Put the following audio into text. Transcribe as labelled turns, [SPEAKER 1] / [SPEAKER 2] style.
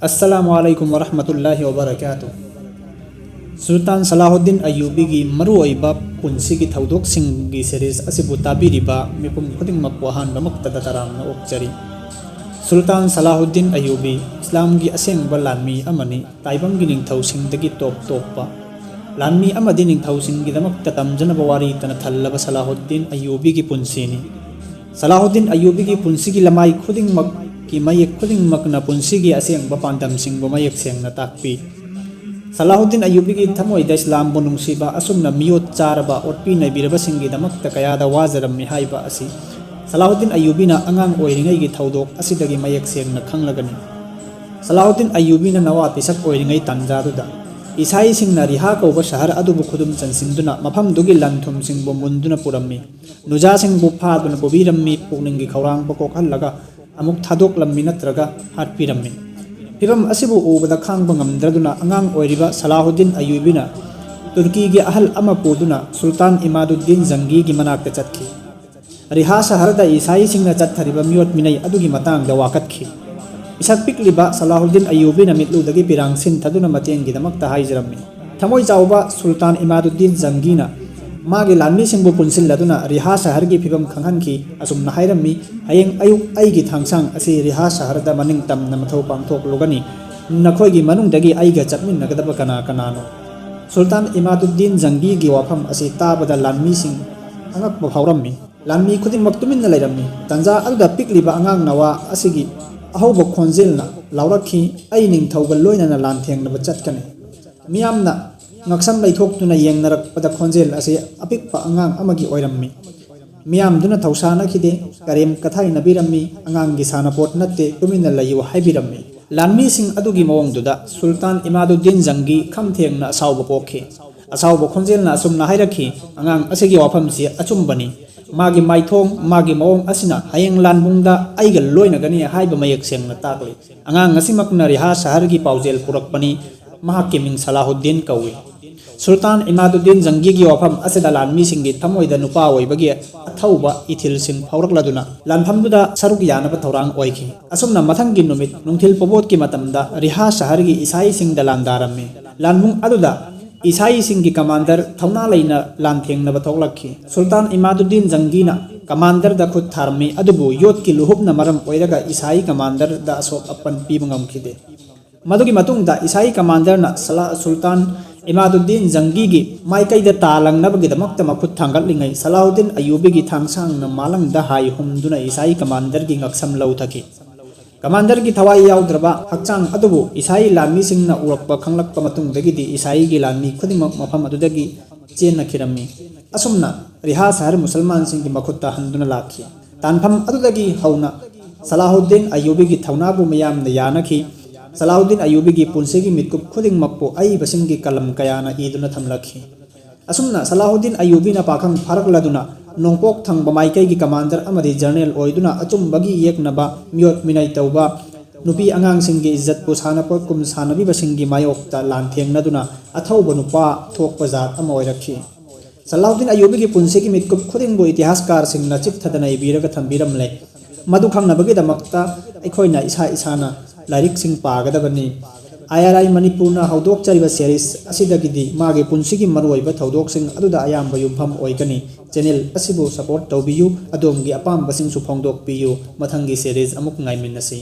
[SPEAKER 1] अस्सलामुअलैकुम वरहमतुल्लाहि वबरकातुह। सुल्तान सलाहुद्दीन अय्यूबी की मरुओइबा पुंसी की थौदोकसिंगी सीरीज असिबु ताबिरिबा मिपुम खुदिंगमक्पु अहानबमक्तदा तरामना ओक्चरी। सुल्तान सलाहुद्दीन अय्यूबी इस्लाम की असेंगबा लानमी अमनी ताइबंगी निंगथौसिंगदगी टॉप टॉपा लानमी अमदी निंगथौसिंगीदमक्ता तमजनबा वारी तना थल्लबा सलाहुद्दीन अय्यूबी की पुंसीनी। सलाहुद्दीन अय्यूबी की पुंसी की लमाई खुदिंगमक की मयेक खुदिंगमकना पुंसी की असेंगबा पांदमसिंगबु मयेक सेंगना ताकपी। सलाहुद्दीन अय्यूबी की थमोइदा इस्लाम बुनुंगसीबा असुमना मियोत चारबा और पीनबीरबसिंगीदमक्ता कयादा वाजरम्मी हाइबा असी सलाहुद्दीन अय्यूबीना अंगांग ओइरिंगैगी थौदोक असिदगी मयेक सेंगना खंगलगनी। सलाहुद्दीन अय्यूबीना नवा पिसक ओइरिंगै तांजादुदा इसाईसिंगना रिहा कौबा शहर अदुबु खुदुम चनसिंदुना मफमदुगी लंथुमसिंगबु मुंदुना पुरम्मी नुजासिंगबु फादुना बुबीरम्मी पुगनिंगी खौरांगबा कोकहल्लगा अमुक थादोकलम्मी नत्रगा हाटपीरम्मी। फिरम असिबु उबदा खांगबा ngamdraduna angang oiriba सलाहुद्दीन अय्यूबीना तुर्की की अहल अमा पुदुना सुल्तान इमादुद्दीन जंगी की मनाक्ता चतखी। रिहा शहरदा ईसाई सिंगना चत्थरिबा मियोत मिनै अदुगी मतांगदा वाकतखी। इsak पिकलिबा सलाहुद्दीन अय्यूबीना मितलुदगी पिरांगसिन थदुना मतेंगीदमक्ता हाइजरम्मी। थमोइ चाउबा सुल्तान इमादुद्दीन जंगीना मागी लानमी सिंबु पुनसिल्लदुना रिहा शहर की फिबम खंगहनखी असुमना हाइरम्मी हयेंग अयुक अइगी थांगसांग असी रिहा शहरदा मनिंग तमना मथौ पांगथोकलुगनी नखोइगी मनुंगदगी अइगा चटमिन्नगदबा कना कनानो। सुल्तान इमादुद्दीन जंगी की वाफम असी ताबदा लानमी सिंग अंगकबा फावरम्मी लानमी खुदिंगमक तुमिन्ना लैरम्मी तंजा अदुदा पिकलिबा अंगांग नवा असिगी अहौबा खोंजिलना लाउरखी अइ निंगथौगा लोइनना लानथेंगनबा चटकनी। मियामना ngaksan laithokduna yengnarakpada khonjel ase apikpa angang amagi oirammi miyamduna thausana khide karem kathai nabirammi angang gi sanapot natte tumina layu haibirammi lanmi sing adugi mawongduda sultan imaduddin jangi khamthengna asawba pokhe asawba khonjelna asumna hairakhi angang asegi wafam si achumbani magi maithong magi mawong asina hayeng lanbungda aiga loinagani haiba mayak sengna takli angang asimakna riha shahar gi paujel purakpani mahakki ming Salahuddin kawi। सुल्तान इमादुद्दीन जंगी की वाफम असेदा लानमी सिंगी थमोइदा नुपा ओइबगी अथौबा ethyl सिंग फावरकलदुना लानफमदुदा सरुक यानबा थौरांग ओइखि। असुमना मथंगी नुमित नुंथिल पोबोत की मतमदा रिहा शहर की ईसाई सिंग दलानदारम्मी लानमुंग अदुदा ईसाई सिंग की commander थौना लैना लानथेंगनबा थोकलखि। सुल्तान इमादुद्दीन जंगीना कमांडर दा खुद थारमी अदुबु योत की लुहुबना मरम ओइरगा ईसाई कमांडर दा असोक अपन पीबा ngamखिदे। मदुगी मतुंगदा ईसाई कमांडर ना सुल्तान इमादुद्दीन जंगी की माइकैदा तालंगनबगिदमक्ता मखुद थांगतलिंगै सलाहुद्दीन अय्यूबी की थांगसांगना मालंगदा हाई हुमदुना ईसाई कमांडर की ngakसम लौथकी। कमांडर की थवाई याउद्रबा हक्चांग अदुबु ईसाई लानमी सिंगना उरकपा खंगलकपा मतुंगदगिदी ईसाई की लानमी खुदिमक मफम अदुदगी चेनखिरम्मी। असुमना रिहा शहर मुसलमान सिंग की मखुदता हंदुना लाखी। तानफम अदुदगी हौना सलाहुद्दीन अय्यूबी की थौनाबु मयामना यानखी। सलाहुद्दीन अय्यूबी की पुंसी की मितकुप खुदिंगमक्पु अइबसिंगी कलम कयाना ईदुना थमलखी। असुमना सलाहुद्दीन अय्यूबीना पाखंग फारकलदुना नोंपोक थंगबा माइकै की कमांडर अमदी जर्नल ओइदुना अचुंबगी येकनबा मियोत मिनै तौबा नुपी आंगांसिंगी इज्जतपु सानपोकुम सानबीबसिंगी मायोक्ता लानथेंगनदुना अथौबा नुपा थोकपा जात अमा ओइरखी। सलाहुद्दीन अय्यूबी की पुंसी की मितकुप खुदिंगबु इतिहासकार सिंगना चिपथदना इबीरगा थंबीरमले मदु खंगनबगिदमक्ता अखोइना इसा इसाना लाइरिक सिंग पागदबनी। IRI मणिपुरना हौदोकचरिबा सीरीज असिदगिदी मागे पुंसिगी मरुओइबा थौदोकसिंग अदुदा अयाम्बा युमफम ओइगनी। चैनल असिबु सपोर्ट तौबियु अदोमगी अपाम्बसिंग सुफोंदोकपियु मथंगी सीरीज अमुक ngaiminnasi।